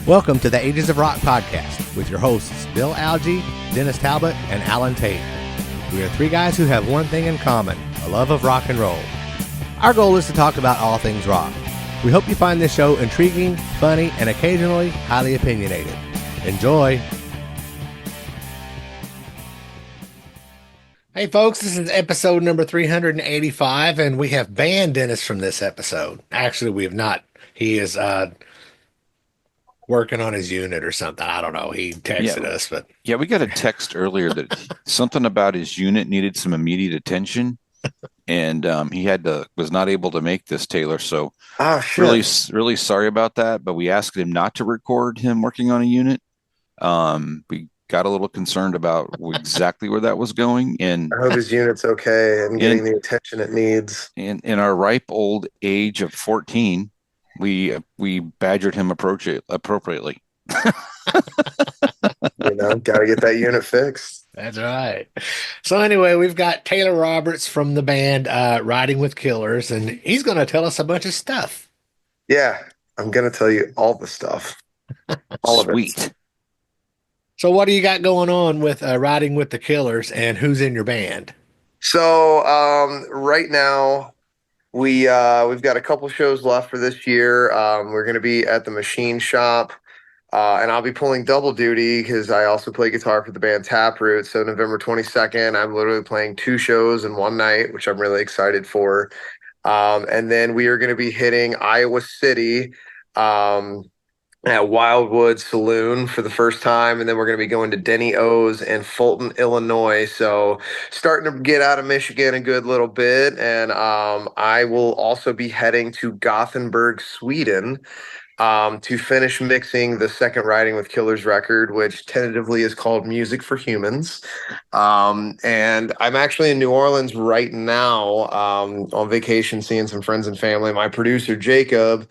Welcome to the Ages of Rock podcast with your hosts Bill Algie, Dennis Talbot, and Alan Tate. We are three guys who have one thing in common, a love of rock and roll. Our goal is to talk about all things rock. We hope you find this show intriguing, funny, and occasionally highly opinionated. Enjoy! Hey folks, this is episode number 385, and we have banned Dennis from this episode. Actually, we have not. He is working on his unit or something. I don't know. He texted us, but we got a text earlier that something about his unit needed some immediate attention, and he was not able to make this, Taylor. So really sorry about that. But we asked him not to record him working on a unit. We got a little concerned about exactly where that was going, and I hope his unit's okay and getting the attention it needs. In our ripe old age of 14. We badgered him appropriately. Got to get that unit fixed. That's right. So anyway, we've got Taylor Roberts from the band Riding with Killers, and he's going to tell us a bunch of stuff. Yeah, I'm going to tell you all the stuff. All of it. Sweet. So what do you got going on with Riding with the Killers, and who's in your band? So right now, we've got a couple shows left for this year. We're going to be at the Machine Shop, and I'll be pulling double duty because I also play guitar for the band Taproot. So November 22nd, I'm literally playing 2 shows in one night, which I'm really excited for. And then we are going to be hitting Iowa City at Wildwood Saloon for the first time, and then we're going to be going to Denny O's in Fulton, Illinois. So starting to get out of Michigan a good little bit, and I will also be heading to Gothenburg, Sweden, to finish mixing the second Riding with Killers record, which tentatively is called Music for Humans. And I'm actually in New Orleans right now on vacation, seeing some friends and family. My producer, Jacob,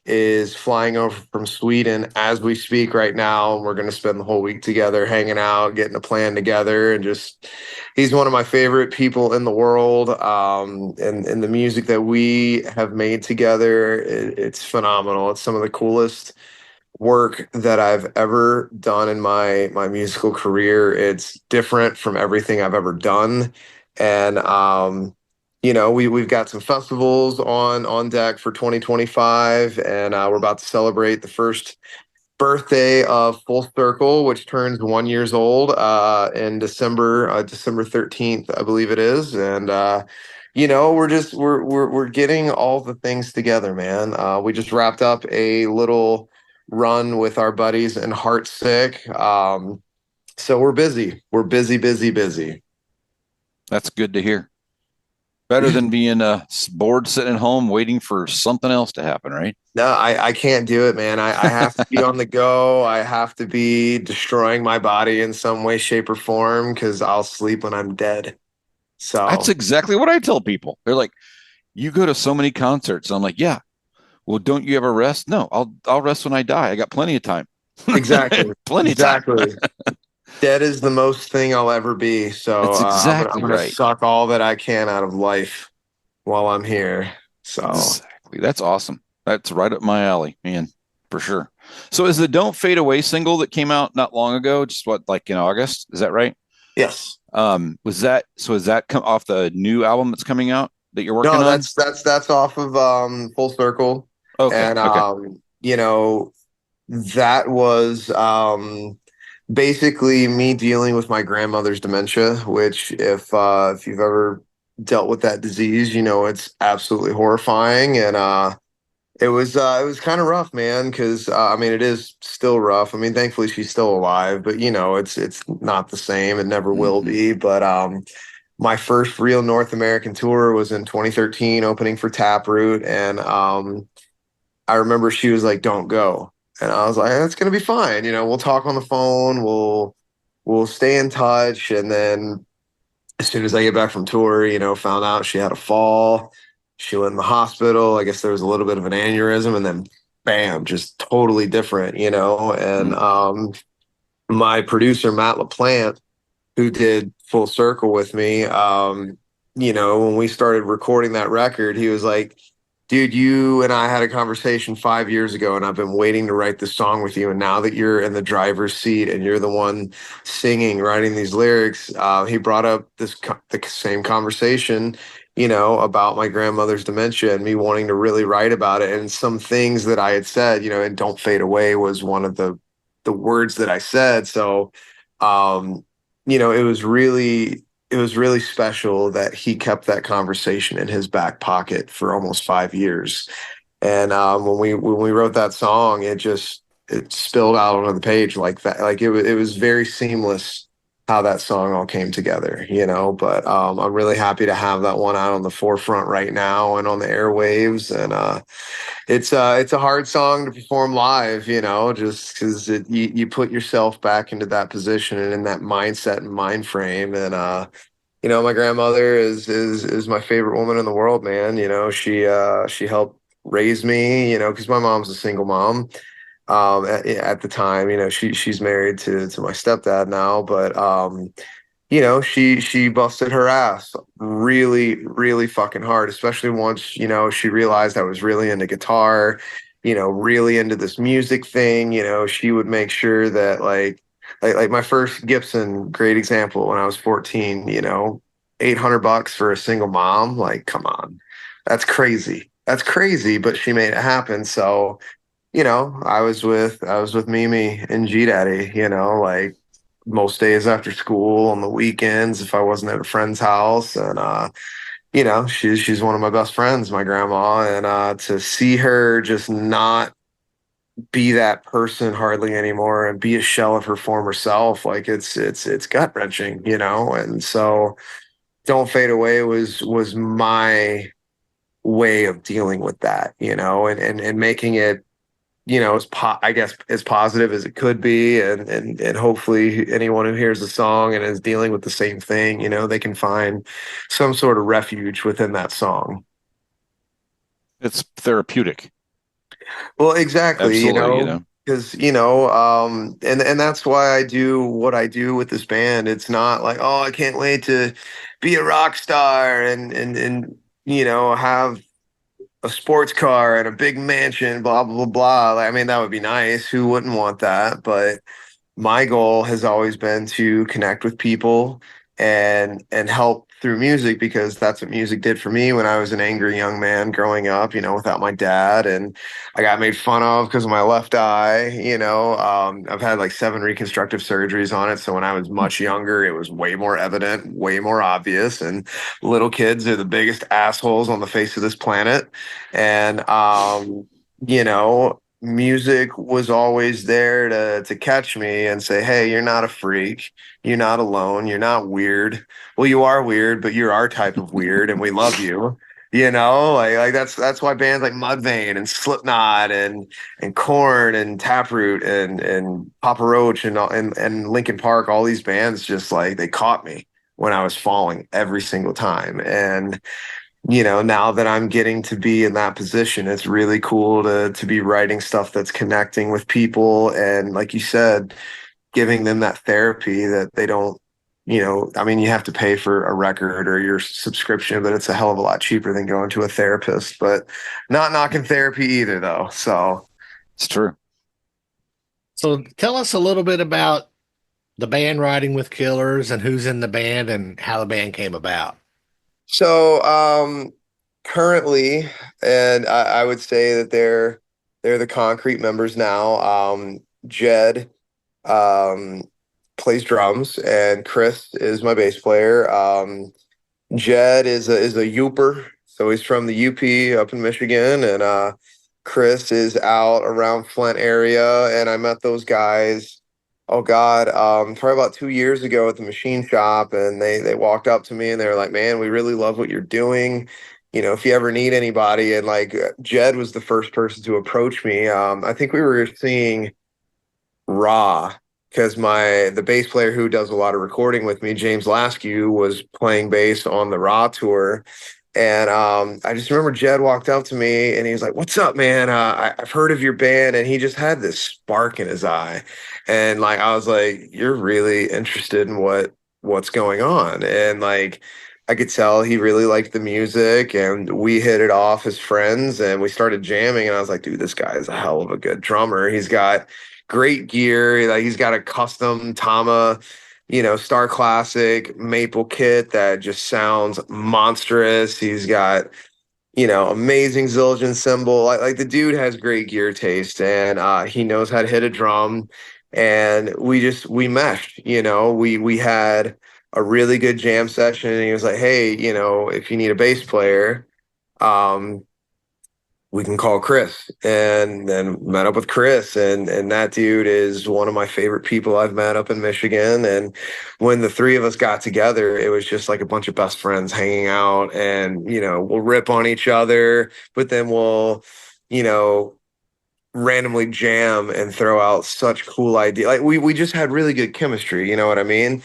is flying over from Sweden as we speak right now. And we're going to spend the whole week together, hanging out, getting a plan together. And he's one of my favorite people in the world. And the music that we have made together, it's phenomenal. It's some of the coolest work that I've ever done in my musical career. It's different from everything I've ever done. And, we've got some festivals on deck for 2025, and we're about to celebrate the first birthday of Full Circle, which turns 1 year old in December 13th, I believe it is. And we're getting all the things together, man. We just wrapped up a little run with our buddies in Heartsick. So we're busy. We're busy. That's good to hear. Better than being bored sitting at home waiting for something else to happen, right? No, I can't do it, man. I have to be on the go. I have to be destroying my body in some way, shape, or form because I'll sleep when I'm dead. So that's exactly what I tell people. They're like, "You go to so many concerts." I'm like, "Yeah." Well, don't you ever rest? No, I'll rest when I die. I got plenty of time. Exactly. Plenty of time. Dead is the most thing I'll ever be. So that's exactly I'm gonna suck all that I can out of life while I'm here. So exactly. That's awesome. That's right up my alley, man, for sure. So is the Don't Fade Away single that came out not long ago, just like in August? Is that right? Yes. Is that come off the new album that's coming out that you're working on? No, that's off of Full Circle. Okay. And that was basically me dealing with my grandmother's dementia, which if you've ever dealt with that disease, it's absolutely horrifying. And it was kind of rough, man, because it is still rough. Thankfully she's still alive, but it's not the same. It never will be. But my first real North American tour was in 2013, opening for Taproot, and I remember she was like, "Don't go." And I was like, "That's going to be fine. We'll talk on the phone. We'll stay in touch." And then as soon as I get back from tour, found out she had a fall. She went in the hospital. I guess there was a little bit of an aneurysm, and then bam, just totally different, And my producer, Matt LaPlante, who did Full Circle with me, when we started recording that record, he was like, dude, you and I had a conversation 5 years ago, and I've been waiting to write this song with you. And now that you're in the driver's seat and you're the one singing, writing these lyrics, he brought up the same conversation, about my grandmother's dementia and me wanting to really write about it. And some things that I had said, and "Don't Fade Away" was one of the words that I said. So, it was really special that he kept that conversation in his back pocket for almost 5 years. And when we wrote that song, it spilled out onto the page like that. Like it was very seamless how that song all came together, But I'm really happy to have that one out on the forefront right now and on the airwaves. And it's a hard song to perform live, just because you put yourself back into that position and in that mindset and mind frame. And my grandmother is my favorite woman in the world, man. She helped raise me, because my mom's a single mom. At the time, she's married to my stepdad now, but she busted her ass really, really fucking hard, especially once, she realized I was really into guitar, really into this music thing. She would make sure that like my first Gibson, great example, when I was 14, $800 for a single mom. Like, come on, that's crazy. That's crazy, but she made it happen. So, I was with Mimi and G Daddy, like most days after school, on the weekends if I wasn't at a friend's house. And she's one of my best friends, my grandma. And to see her just not be that person hardly anymore and be a shell of her former self, like it's gut wrenching, And so "Don't Fade Away" was my way of dealing with that, and making it, I guess as positive as it could be, and hopefully anyone who hears the song and is dealing with the same thing, they can find some sort of refuge within that song. It's therapeutic. Well, exactly, Absolutely, because and that's why I do what I do with this band. It's not like, oh, I can't wait to be a rock star and have a sports car and a big mansion, blah blah blah. I mean, that would be nice. Who wouldn't want that? But my goal has always been to connect with people and help through music, because that's what music did for me when I was an angry young man growing up, without my dad. And I got made fun of because of my left eye. I've had like 7 reconstructive surgeries on it. So when I was much younger, it was way more evident, way more obvious. And little kids are the biggest assholes on the face of this planet. And music was always there to catch me and say, hey, you're not a freak, you're not alone, you're not weird. Well, you are weird, but you're our type of weird, and we love you. Like that's why bands like Mudvayne and Slipknot and Korn and Taproot and Papa Roach and Linkin Park, all these bands, just like, they caught me when I was falling every single time. And now that I'm getting to be in that position, it's really cool to be writing stuff that's connecting with people. And like you said, giving them that therapy that they don't, I mean, you have to pay for a record or your subscription, but it's a hell of a lot cheaper than going to a therapist. But not knocking therapy either, though. So it's true. So tell us a little bit about the band Riding with Killers and who's in the band and how the band came about. So currently, and I would say that they're the concrete members now. Jed plays drums, and Chris is my bass player. Jed is a Youper, so he's from the UP up in Michigan, and Chris is out around Flint area. And I met those guys, oh God, probably about 2 years ago at the machine shop, and they walked up to me and they were like, man, we really love what you're doing. If you ever need anybody. And like, Jed was the first person to approach me. I think we were seeing Raw, because the bass player who does a lot of recording with me, James Laskew, was playing bass on the Raw tour. And I just remember Jed walked up to me and he was like, what's up, man? I've heard of your band. And he just had this spark in his eye. And like, I was like, you're really interested in what's going on. And like, I could tell he really liked the music, and we hit it off as friends, and we started jamming. And I was like, dude, this guy is a hell of a good drummer. He's got great gear. Like, he's got a custom Tama, Star Classic maple kit that just sounds monstrous. He's got, amazing Zildjian cymbal. Like the dude has great gear taste, and he knows how to hit a drum. And we meshed. We had a really good jam session, and he was like, "Hey, if you need a bass player, um, we can call Chris." And then met up with Chris, and that dude is one of my favorite people I've met up in Michigan. And when the three of us got together, it was just like a bunch of best friends hanging out, and we'll rip on each other, but then we'll, you know, randomly jam and throw out such cool ideas. Like we just had really good chemistry, you know what I mean?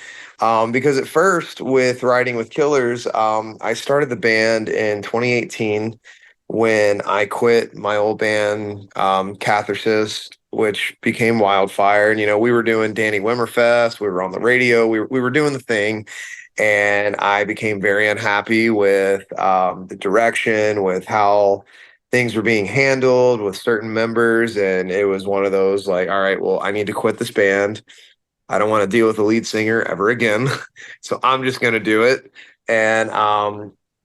Because at first with Riding with Killers, I started the band in 2018 when I quit my old band, Catharsis, which became Wildfire. And, we were doing Danny Wimmerfest, we were on the radio, we were doing the thing. And I became very unhappy with the direction, with how things were being handled with certain members. And it was one of those like, all right, well, I need to quit this band. I don't want to deal with a lead singer ever again. So I'm just going to do it. And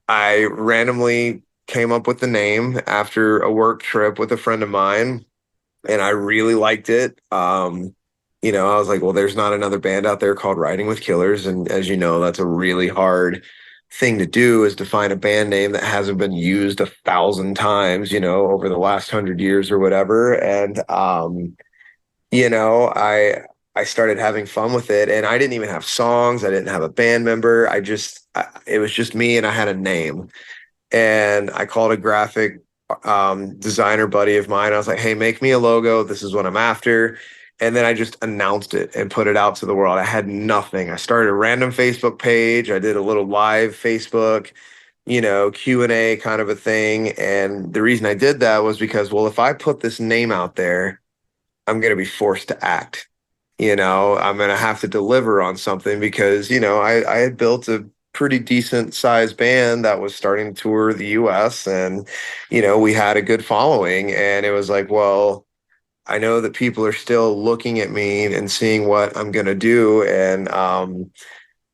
I randomly came up with the name after a work trip with a friend of mine, and I really liked it. I was like, well, there's not another band out there called Riding with Killers. And as you know, that's a really hard thing to do, is to find a band name that hasn't been used 1,000 times, over the last 100 years or whatever. And, I started having fun with it, and I didn't even have songs. I didn't have a band member. It was just me, and I had a name. And I called a graphic designer buddy of mine. I was like, hey, make me a logo. This is what I'm after. And then I just announced it and put it out to the world. I had nothing. I started a random Facebook page. I did a little live Facebook, Q&A kind of a thing. And the reason I did that was because, well, if I put this name out there, I'm going to be forced to act. I'm going to have to deliver on something because, I had built a pretty decent sized band that was starting to tour the US, and, we had a good following. And it was like, well, I know that people are still looking at me and seeing what I'm going to do. And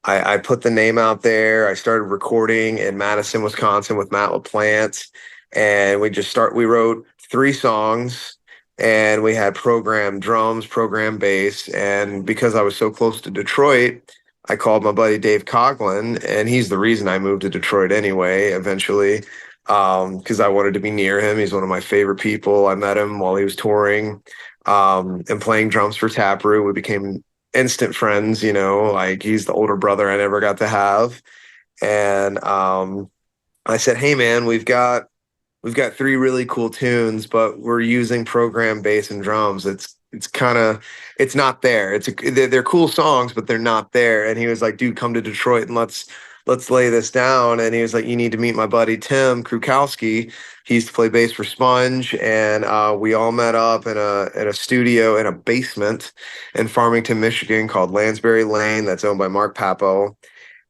I put the name out there. I started recording in Madison, Wisconsin with Matt LaPlante. And we wrote 3 songs, and we had programmed drums, programmed bass. And because I was so close to Detroit, I called my buddy Dave Coughlin, and he's the reason I moved to Detroit anyway, eventually, because I wanted to be near him. He's one of my favorite people. I met him while he was touring and playing drums for Taproot. We became instant friends, like he's the older brother I never got to have. And I said, hey, man, we've got 3 really cool tunes, but we're using programmed bass and drums. It's not there. They're cool songs, but they're not there. And he was like, dude, come to Detroit and let's lay this down. And he was like, you need to meet my buddy Tim Krukowski. He used to play bass for Sponge, and we all met up in a studio in a basement in Farmington, Michigan called Lansbury Lane, that's owned by Mark Papo.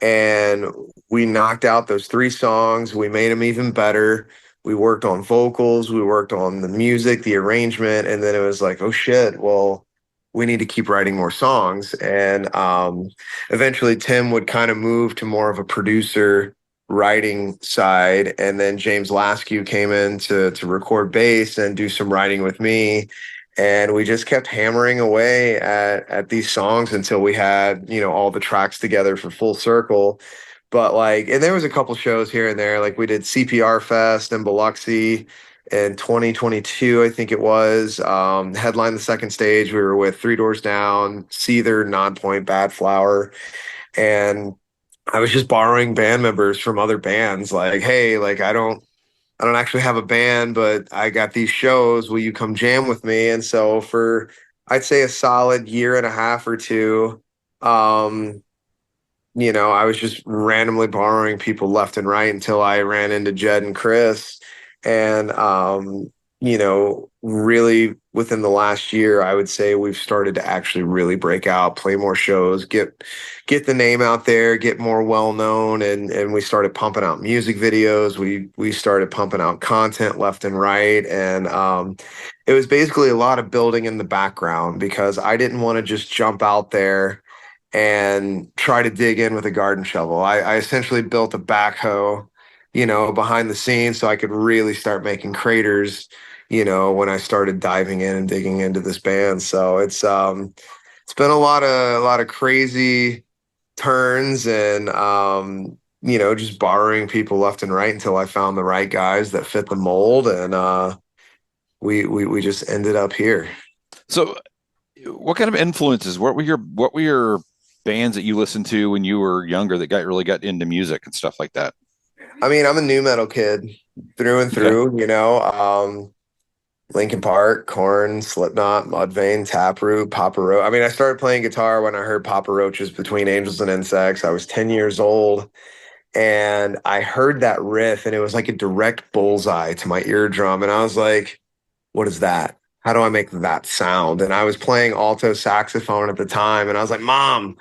And we knocked out those 3 songs. We made them even better. We worked on vocals, we worked on the music, the arrangement, and then it was like, oh shit, well, we need to keep writing more songs. And eventually Tim would kind of move to more of a producer writing side. And then James Laskew came in to record bass and do some writing with me. And we just kept hammering away at these songs until we had, all the tracks together for Full Circle. But and there was a couple shows here and there. Like we did CPR Fest in Biloxi in 2022, I think it was. Headlined the second stage. We were with Three Doors Down, Seether, Nonpoint, Bad Flower. And I was just borrowing band members from other bands. Like, hey, I don't actually have a band, but I got these shows. Will you come jam with me? And so for, I'd say, a solid year and a half or two, I was just randomly borrowing people left and right until I ran into Jed and Chris. And, really within the last year, I would say we've started to actually really break out, play more shows, get the name out there, get more well known, and we started pumping out music videos. We started pumping out content left and right, and it was basically a lot of building in the background because I didn't want to just jump out there and try to dig in with a garden shovel. I essentially built a backhoe, behind the scenes so I could really start making craters, when I started diving in and digging into this band. So it's been a lot of crazy turns and just borrowing people left and right until I found the right guys that fit the mold, and we just ended up here. So what kind of influences, what were your bands that you listened to when you were younger that really got into music and stuff like that? I mean, I'm a new metal kid through and Okay. through, Linkin Park, Korn, Slipknot, Mudvayne, Taproot, Papa Roach. I mean, I started playing guitar when I heard Papa Roach's Between Angels and Insects. I was 10 years old, and I heard that riff, and it was like a direct bullseye to my eardrum. And I was like, what is that? How do I make that sound? And I was playing alto saxophone at the time, and I was like, Mom,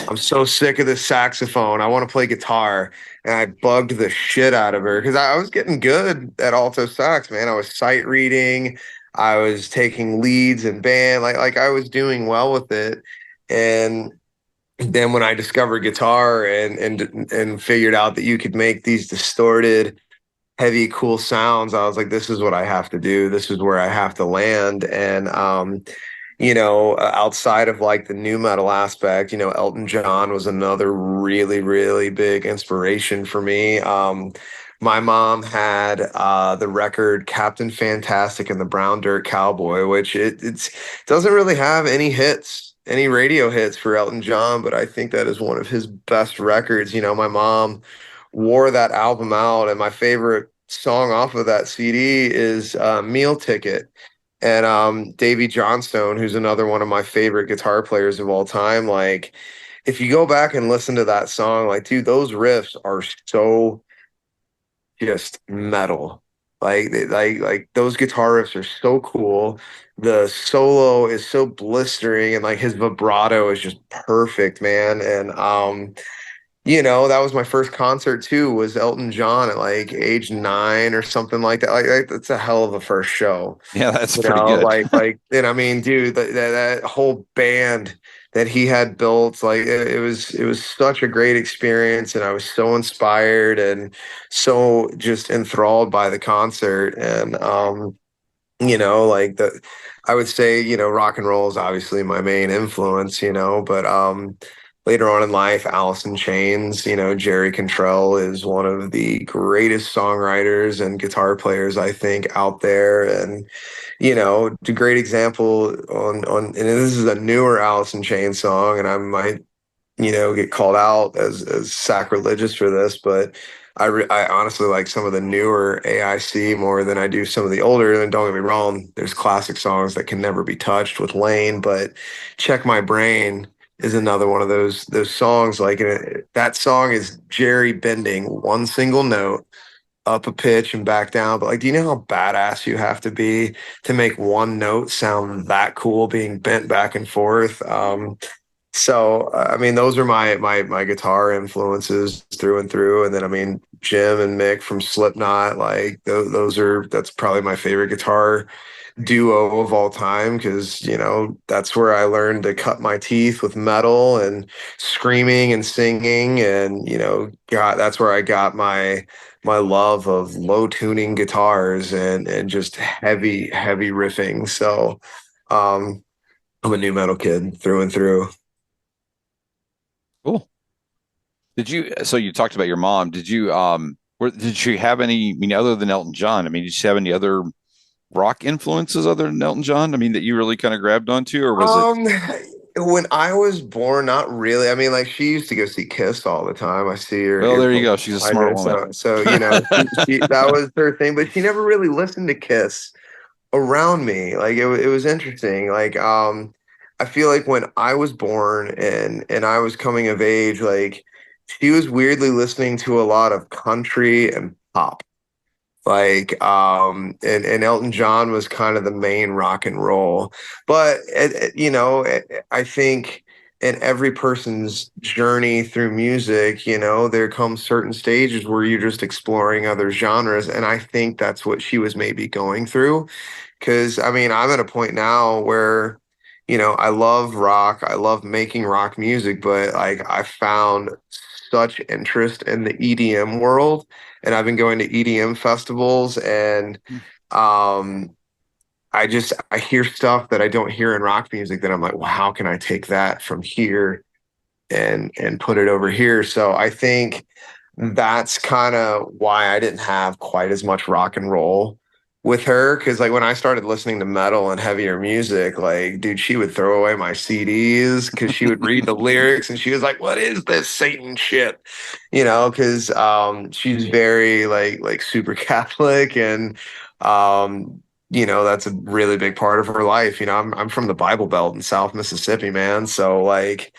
I'm so sick of this saxophone. I want to play guitar. And I bugged the shit out of her because I was getting good at alto sax, man. I was sight reading. I was taking leads in band. Like I was doing well with it. And then when I discovered guitar and figured out that you could make these distorted, heavy, cool sounds, I was like, this is what I have to do. This is where I have to land. And outside of like the new metal aspect, Elton John was another really, really big inspiration for me. My mom had the record Captain Fantastic and the Brown Dirt Cowboy, which it doesn't really have any hits, any radio hits for Elton John, but I think that is one of his best records. My mom wore that album out, and my favorite song off of that CD is Meal Ticket. And Davy Johnstone, who's another one of my favorite guitar players of all time, like if you go back and listen to that song, like dude, those riffs are so just metal. Like those guitar riffs are so cool. The solo is so blistering, and like his vibrato is just perfect, man. And that was my first concert too, was Elton John at like age 9 or something like that. Like that's a hell of a first show. Yeah, that's pretty good. And I mean, dude, that whole band that he had built, like it was such a great experience, and I was so inspired and so just enthralled by the concert. And like I would say, rock and roll is obviously my main influence, but later on in life, Alice in Chains, Jerry Cantrell is one of the greatest songwriters and guitar players I think out there. And, a great example and this is a newer Alice in Chains song, and I might, get called out as sacrilegious for this, but I honestly like some of the newer AIC more than I do some of the older. And don't get me wrong, there's classic songs that can never be touched with Lane, but Check My Brain is another one of those songs. Like that song is Jerry bending one single note up a pitch and back down. But like, do you know how badass you have to be to make one note sound that cool being bent back and forth? So I mean, those are my guitar influences through and through. And then I mean, Jim and Mick from Slipknot, like that's probably my favorite guitar duo of all time, because that's where I learned to cut my teeth with metal and screaming and singing, and that's where I got my love of low tuning guitars and just heavy riffing. So I'm a new metal kid through and through. Cool. So you talked about your mom. Did she have any, I mean, other than Elton John, I mean, did she have any other rock influences other than Elton John? I mean, that you really kind of grabbed onto, or was it? When I was born, not really. I mean, like she used to go see Kiss all the time. I see her. Well, there you go. She's a smart woman. So that was her thing, but she never really listened to Kiss around me. Like it was interesting. Like I feel like when I was born and I was coming of age, like she was weirdly listening to a lot of country and pop Like, and Elton John was kind of the main rock and roll. But, I think in every person's journey through music, there comes certain stages where you're just exploring other genres. And I think that's what she was maybe going through. Because, I mean, I'm at a point now where, I love rock, I love making rock music, but like I found such interest in the EDM world, and I've been going to EDM festivals, and um I hear stuff that I don't hear in rock music that I'm like, well, how can I take that from here and put it over here? So I think that's kind of why I didn't have quite as much rock and roll with her. Cause like when I started listening to metal and heavier music, like, dude, she would throw away my CDs because she would read the lyrics and she was like, what is this Satan shit? Cause she's very like super Catholic, and that's a really big part of her life. I'm from the Bible Belt in South Mississippi, man. So like,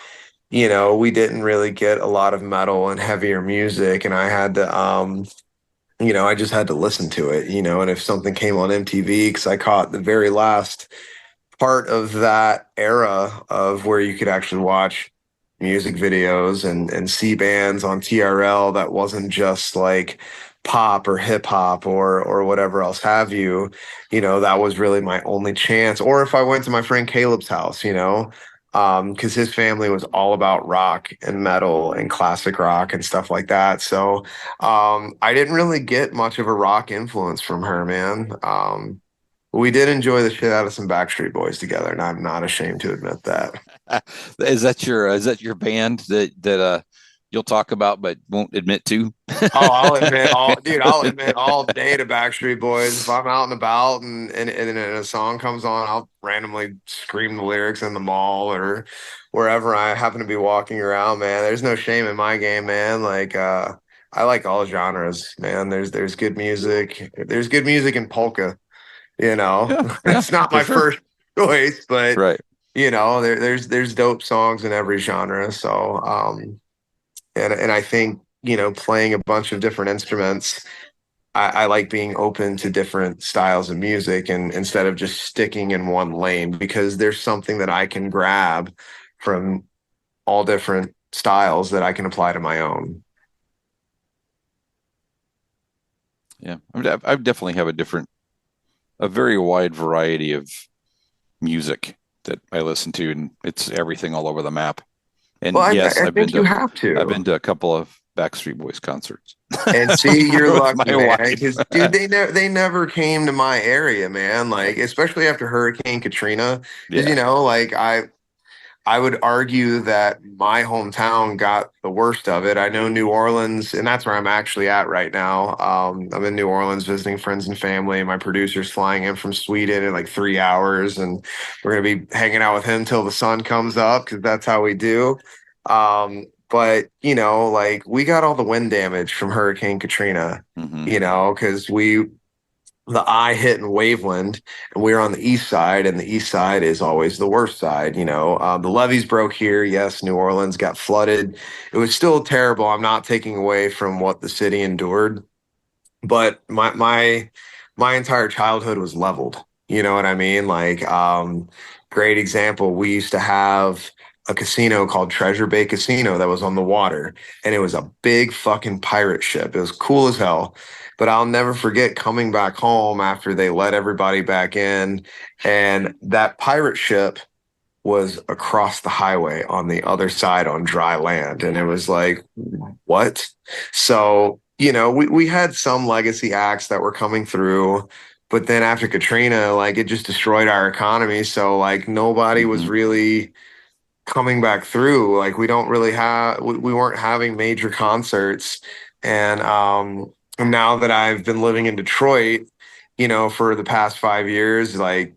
we didn't really get a lot of metal and heavier music, and I had to, I just had to listen to it, and if something came on MTV, because I caught the very last part of that era of where you could actually watch music videos and see bands on TRL that wasn't just like pop or hip hop or whatever else have you, that was really my only chance. Or if I went to my friend Caleb's house, because his family was all about rock and metal and classic rock and stuff like that. So I didn't really get much of a rock influence from her, man. We did enjoy the shit out of some Backstreet Boys together, and I'm not ashamed to admit that. Is that your band that you'll talk about but won't admit to? I'll admit all day to Backstreet Boys. If I'm out and about and a song comes on, I'll randomly scream the lyrics in the mall or wherever I happen to be walking around, man. There's no shame in my game, man. Like I like all genres, man. There's good music. There's good music in polka. Yeah, It's not my sure. first choice, but Right. there's dope songs in every genre. So and I think, playing a bunch of different instruments, I like being open to different styles of music, and instead of just sticking in one lane, because there's something that I can grab from all different styles that I can apply to my own. Yeah, I definitely have a very wide variety of music that I listen to, and it's everything all over the map. And Well, yes, I think you have to. I've been to a couple of Backstreet Boys concerts. And see, you're With lucky, my man. wife. Because dude, they never came to my area, man. Like, especially after Hurricane Katrina. Because Yeah. like I would argue that my hometown got the worst of it. I know New Orleans, and that's where I'm actually at right now. I'm in New Orleans visiting friends and family. My producer's flying in from Sweden in like 3 hours, and we're gonna be hanging out with him till the sun comes up because that's how we do. But like we got all the wind damage from Hurricane Katrina, Hmm. because the eye hit in Waveland, and we were on the east side, and the east side is always the worst side. The levees broke here. Yes, New Orleans got flooded. It was still terrible. I'm not taking away from what the city endured, but my entire childhood was leveled. You know what I mean? Like, great example. We used to have a casino called Treasure Bay Casino that was on the water, and it was a big fucking pirate ship. It was cool as hell. But I'll never forget coming back home after they let everybody back in, and that pirate ship was across the highway on the other side on dry land. And it was like, what? So, we had some legacy acts that were coming through, but then after Katrina, like it just destroyed our economy. So like nobody was Hmm. really coming back through. Like we don't really have, we weren't having major concerts. And now that I've been living in Detroit, for the past 5 years, like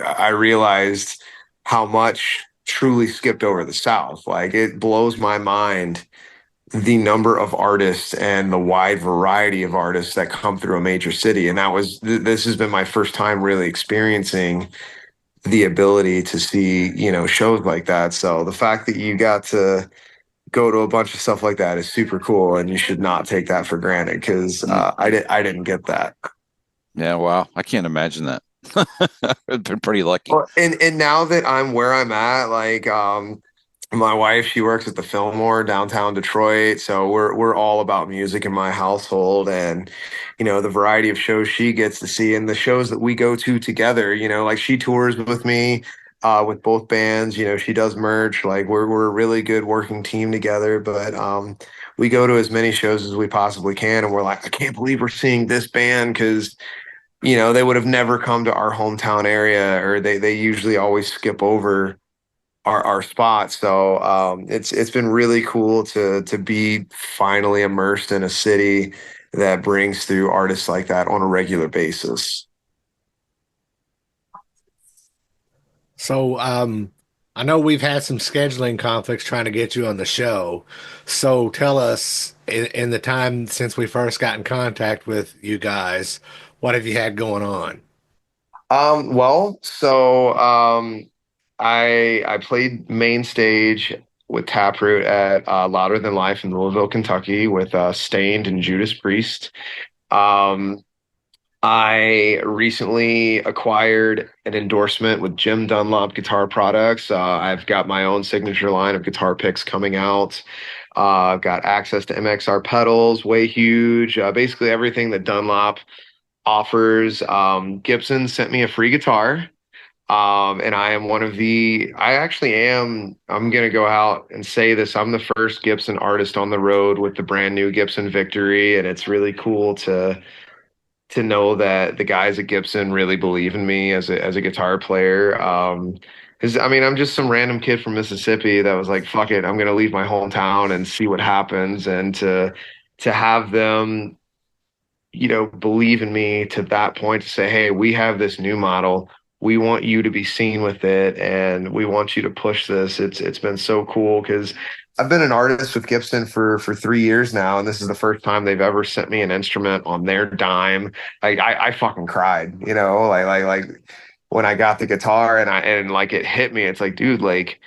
I realized how much truly skipped over the South. Like it blows my mind the number of artists and the wide variety of artists that come through a major city. And this has been my first time really experiencing the ability to see, shows like that. So the fact that you got to go to a bunch of stuff like that is super cool, and you should not take that for granted, because I didn't get that. Yeah, wow. I can't imagine that. I've been pretty lucky. Well, and now that I'm where I'm at, like my wife, she works at the Fillmore downtown Detroit, so we're all about music in my household, and the variety of shows she gets to see, and the shows that we go to together. Like she tours with me, with both bands. She does merch. Like we're a really good working team together. But we go to as many shows as we possibly can, and we're like, I can't believe we're seeing this band, because they would have never come to our hometown area, or they usually always skip over our spot. So it's been really cool to be finally immersed in a city that brings through artists like that on a regular basis. So I know we've had some scheduling conflicts trying to get you on the show. So tell us, in the time since we first got in contact with you guys, what have you had going on? Well, so I played main stage with Taproot at Louder Than Life in Louisville, Kentucky, with Stained and Judas Priest. Um, I recently acquired an endorsement with Jim Dunlop Guitar Products. I've got my own signature line of guitar picks coming out. I've got access to MXR pedals, way huge. Basically everything that Dunlop offers. Gibson sent me a free guitar. And I'm going to go out and say this. I'm the first Gibson artist on the road with the brand new Gibson Victory. And it's really cool to know that the guys at Gibson really believe in me as a guitar player. Because I'm just some random kid from Mississippi that was like, fuck it, I'm gonna leave my hometown and see what happens. And to have them, believe in me to that point, to say, hey, we have this new model. We want you to be seen with it, and we want you to push this. It's been so cool, because I've been an artist with Gibson for 3 years now, and this is the first time they've ever sent me an instrument on their dime. Like I fucking cried, like when I got the guitar, and like it hit me. It's like, dude, like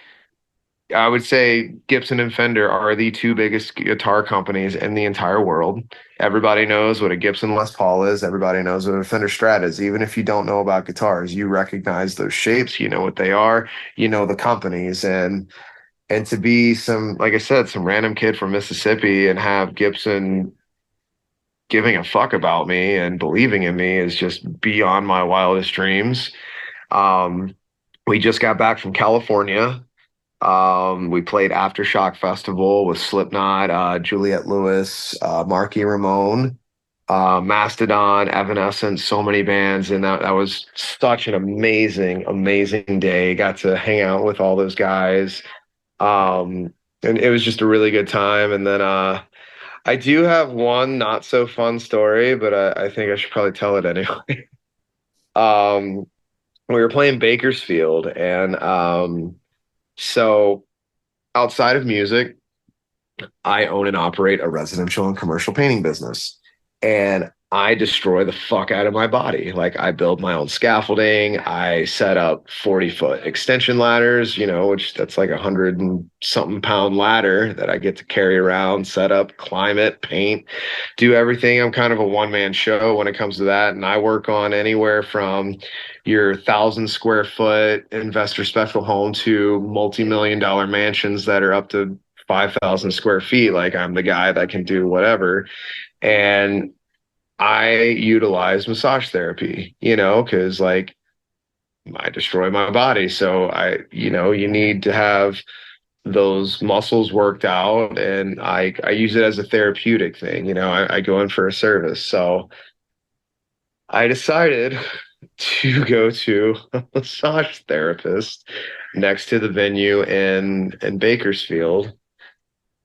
I would say Gibson and Fender are the two biggest guitar companies in the entire world. Everybody knows what a Gibson Les Paul is. Everybody knows what a Fender Strat is. Even if you don't know about guitars, you recognize those shapes. You know what they are. You know the companies. And to be like I said, some random kid from Mississippi, and have Gibson giving a fuck about me and believing in me is just beyond my wildest dreams. We just got back from California. We played Aftershock Festival with Slipknot, Juliette Lewis, Marky Ramone, Mastodon, Evanescence, so many bands. And that was such an amazing, amazing day. Got to hang out with all those guys. And it was just a really good time. And then I do have one not so fun story, but I think I should probably tell it anyway. We were playing Bakersfield, and so outside of music, I own and operate a residential and commercial painting business, and I destroy the fuck out of my body. Like I build my own scaffolding. I set up 40-foot extension ladders, which that's like 100 and something pound ladder that I get to carry around, set up, climb it, paint, do everything. I'm kind of a one-man show when it comes to that. And I work on anywhere from your 1,000-square-foot investor special home to multi-million-dollar mansions that are up to 5,000 square feet. Like I'm the guy that can do whatever. And I utilize massage therapy, because like I destroy my body. So you need to have those muscles worked out, and I use it as a therapeutic thing. I go in for a service. So I decided to go to a massage therapist next to the venue in Bakersfield.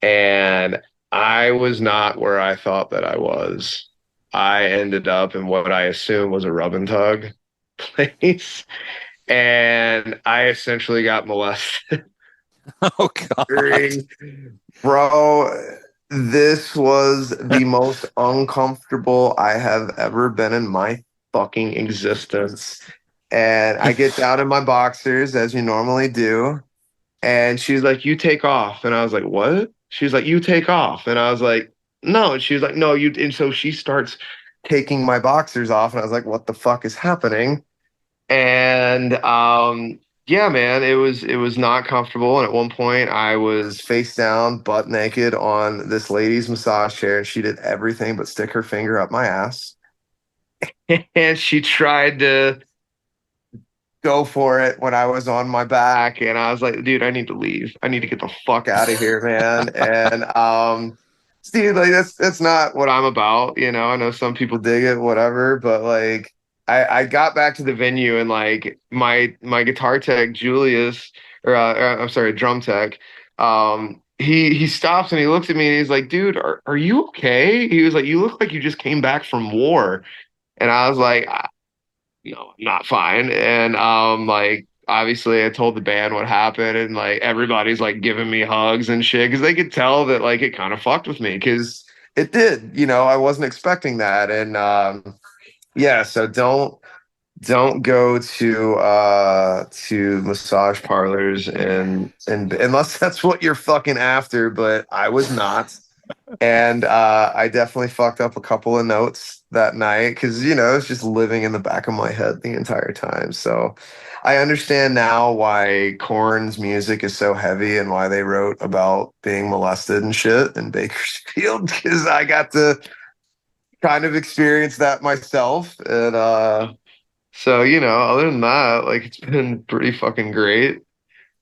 And I was not where I thought that I was. I ended up in what I assume was a rub and tug place, and I essentially got molested. Oh God, bro! This was the most uncomfortable I have ever been in my fucking existence. And I get down in my boxers as you normally do, and she's like, "You take off," and I was like, "What?" She was like, you take off. And I was like, no. And she was like, no, you. And so she starts taking my boxers off. And I was like, what the fuck is happening? And yeah, man, it was not comfortable. And at one point I was face down, butt naked on this lady's massage chair, and she did everything but stick her finger up my ass. And she tried to go for it when I was on my back, and I was like, dude, I need to leave. I need to get the fuck out of here, man. And Steve, like that's not what I'm about, you know. I know some people dig it, whatever, but like I got back to the venue, and like my guitar tech, Julius, or I'm sorry, drum tech, he stops and he looks at me and he's like, dude, are you okay? He was like, you look like you just came back from war. And I was like, no, not fine. And like obviously I told the band what happened, and like everybody's like giving me hugs and shit because they could tell that like it kind of fucked with me because it did, you know, I wasn't expecting that. And yeah, so don't go to massage parlors and unless that's what you're fucking after, but I was not. And I definitely fucked up a couple of notes that night because, you know, it's just living in the back of my head the entire time. So I understand now why Korn's music is so heavy and why they wrote about being molested and shit in Bakersfield, because I got to kind of experience that myself. And so, you know, other than that, like it's been pretty fucking great.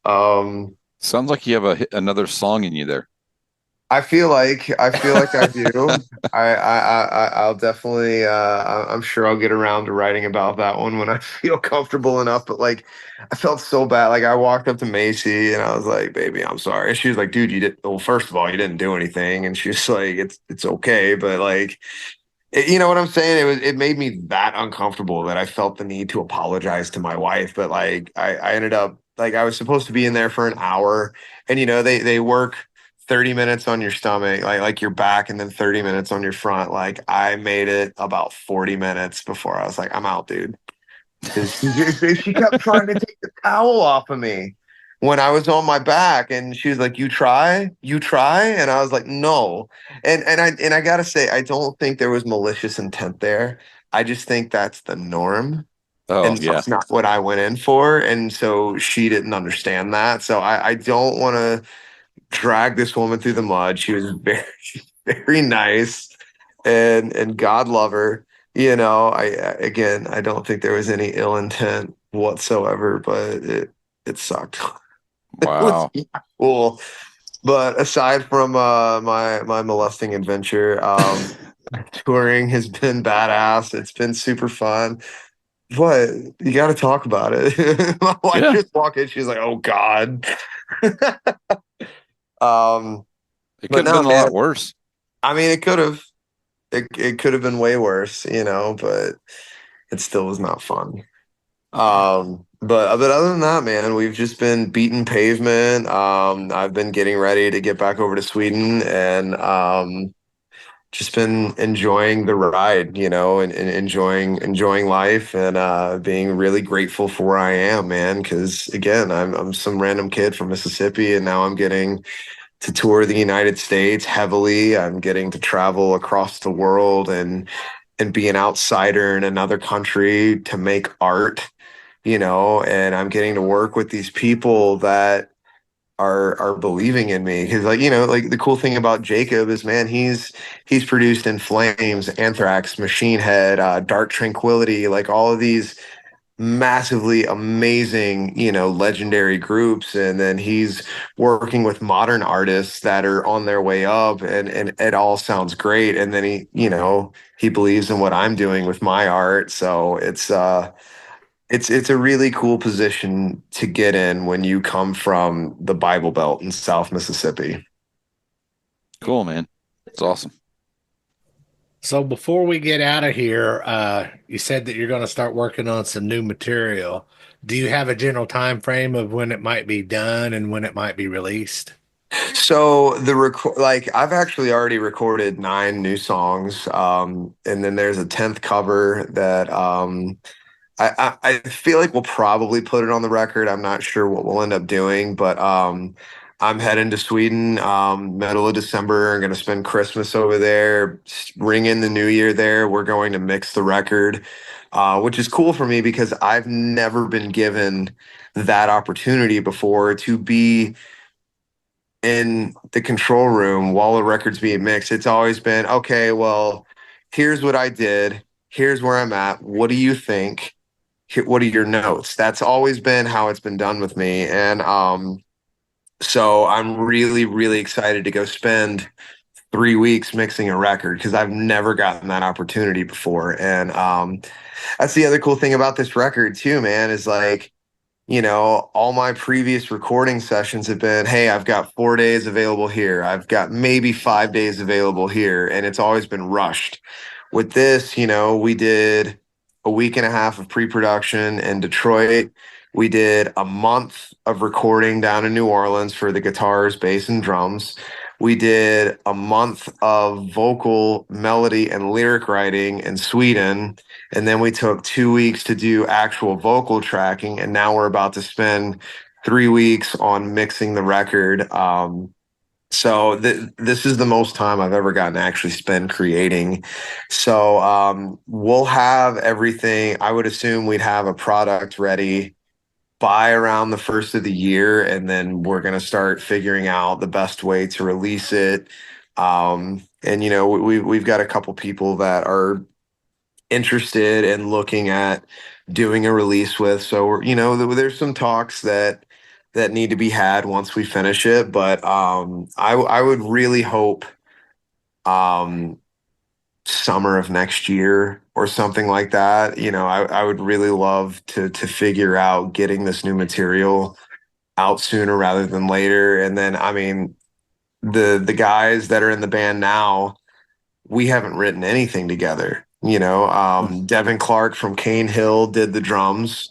Um, Sounds like you have another song in you there. I feel like I do. I'll definitely I'm sure I'll get around to writing about that one when I feel comfortable enough. But like I felt so bad. Like I walked up to Macy and I was like, baby, I'm sorry. And she was like, dude, you did well, first of all, you didn't do anything. And she was like, it's okay. But like you know what I'm saying? It made me that uncomfortable that I felt the need to apologize to my wife. But like I ended up like I was supposed to be in there for an hour, and you know they work 30 minutes on your stomach, like your back, and then 30 minutes on your front. Like I made it about 40 minutes before I was like, I'm out, dude. Because she kept trying to take the towel off of me when I was on my back, and she was like, you try," and I was like, "No." And I gotta say, I don't think there was malicious intent there. I just think that's the norm, Oh, and yeah. that's not what I went in for, and so she didn't understand that. So I don't want to drag this woman through the mud. She was very very nice, and God love her. You know, again, I don't think there was any ill intent whatsoever, but it sucked. It was Wow. not cool. But aside from my molesting adventure, touring has been badass. It's been super fun. But you got to talk about it. My wife Yeah. just walked in. She's like, "Oh God." um, It but could have no, been a man. lot worse. I mean, it could have. It could have been way worse, you know. But it still was not fun. But other than that, man, we've just been beating pavement. I've been getting ready to get back over to Sweden, and just been enjoying the ride, you know, and enjoying life, and being really grateful for where I am, man. Because again, I'm some random kid from Mississippi, and now I'm getting to tour the United States heavily. I'm getting to travel across the world and be an outsider in another country to make art, you know, and I'm getting to work with these people that are believing in me. Because like, you know, like the cool thing about Jacob is, man, he's produced In Flames, Anthrax, Machine Head, Dark Tranquility, like all of these massively amazing, you know, legendary groups. And then he's working with modern artists that are on their way up, and it all sounds great. And then he, you know, he believes in what I'm doing with my art. So it's a really cool position to get in when you come from the Bible Belt in South Mississippi. Cool, man. It's awesome. So before we get out of here, you said that you're going to start working on some new material. Do you have a general time frame of when it might be done and when it might be released? So like I've actually already recorded 9 new songs, and then there's a 10th cover that I feel like we'll probably put it on the record. I'm not sure what we'll end up doing, but I'm heading to Sweden, middle of December. I'm going to spend Christmas over there, ring in the new year there. We're going to mix the record, which is cool for me because I've never been given that opportunity before to be in the control room while the record's being mixed. It's always been, okay, well, here's what I did. Here's where I'm at. What do you think? What are your notes? That's always been how it's been done with me. And so I'm really, really excited to go spend 3 weeks mixing a record because I've never gotten that opportunity before. And that's the other cool thing about this record too, man, is like, all my previous recording sessions have been, hey, I've got 4 days available here. I've got maybe 5 days available here. And it's always been rushed. With this, we did a week and a half of pre-production in Detroit. We did a month of recording down in New Orleans for the guitars, bass, and drums. We did a month of vocal, melody, and lyric writing in Sweden. And then we took 2 weeks to do actual vocal tracking. And now we're about to spend 3 weeks on mixing the record. So this is the most time I've ever gotten to actually spend creating. So we'll have everything. I would assume we'd have a product ready by around the first of the year, and then we're going to start figuring out the best way to release it. And we've got a couple people that are interested in looking at doing a release with. So there's some talks that need to be had once we finish it. But I would really hope summer of next year or something like that. I would really love to figure out getting this new material out sooner rather than later. And then, I mean, the guys that are in the band now, we haven't written anything together. Devin Clark from Cane Hill did the drums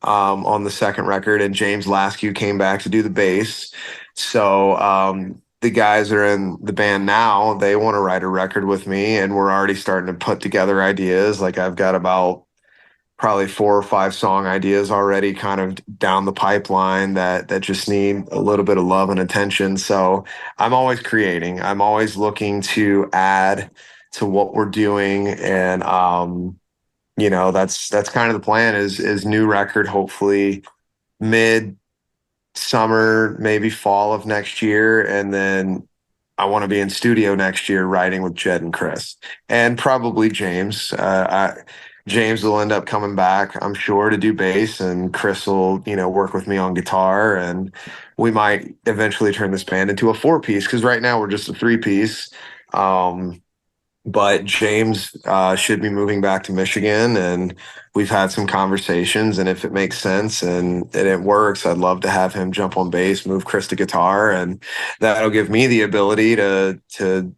on the second record, and James Laskew came back to do the bass. So the guys that are in the band now, they want to write a record with me, and we're already starting to put together ideas. Like I've got about probably 4 or 5 song ideas already kind of down the pipeline that just need a little bit of love and attention. So I'm always creating. I'm always looking to add to what we're doing. And that's kind of the plan is new record, hopefully mid summer, maybe fall of next year. And then I want to be in studio next year writing with Jed and Chris and probably James. James will end up coming back, I'm sure, to do bass, and Chris will, work with me on guitar, and we might eventually turn this band into a 4-piece because right now we're just a 3-piece. But James should be moving back to Michigan, and we've had some conversations, and if it makes sense and it works, I'd love to have him jump on bass, move Chris to guitar, and that'll give me the ability to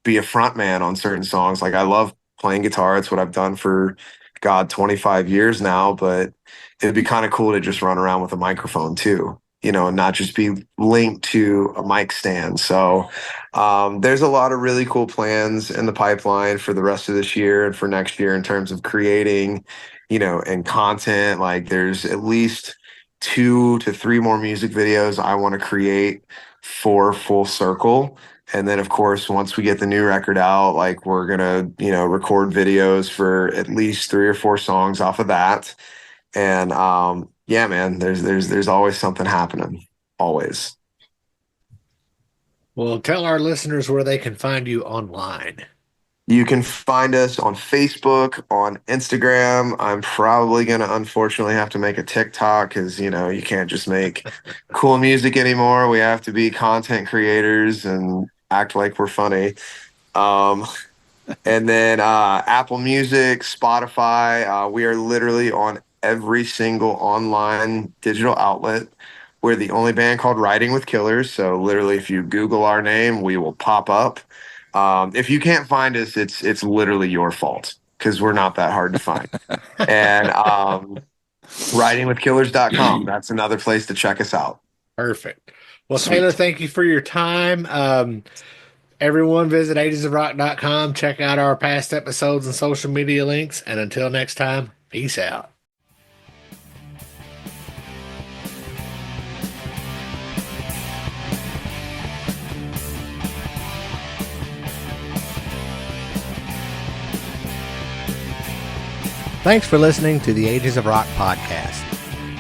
be a front man on certain songs. Like I love playing guitar. It's what I've done for 25 years now, but it'd be kind of cool to just run around with a microphone too, and not just be linked to a mic stand. So there's a lot of really cool plans in the pipeline for the rest of this year and for next year in terms of creating, and content. Like there's at least 2 to 3 more music videos I want to create for Full Circle. And then, of course, once we get the new record out, like we're going to, record videos for at least 3 or 4 songs off of that. And yeah, man, there's always something happening. Always. Well, tell our listeners where they can find you online. You can find us on Facebook, on Instagram. I'm probably going to unfortunately have to make a TikTok because, you can't just make cool music anymore. We have to be content creators and act like we're funny. And then Apple Music, Spotify. We are literally on every single online digital outlet. We're the only band called Riding with Killers. So literally, if you Google our name, we will pop up. If you can't find us, it's literally your fault because we're not that hard to find. And ridingwithkillers.com. That's another place to check us out. Perfect. Well, sweet. Taylor, thank you for your time. Everyone visit 80sofrock.com. Check out our past episodes and social media links. And until next time, peace out. Thanks for listening to the Ages of Rock podcast.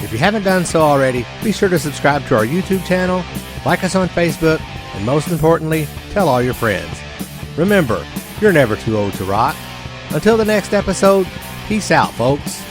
If you haven't done so already, be sure to subscribe to our YouTube channel, like us on Facebook, and most importantly, tell all your friends. Remember, you're never too old to rock. Until the next episode, peace out, folks.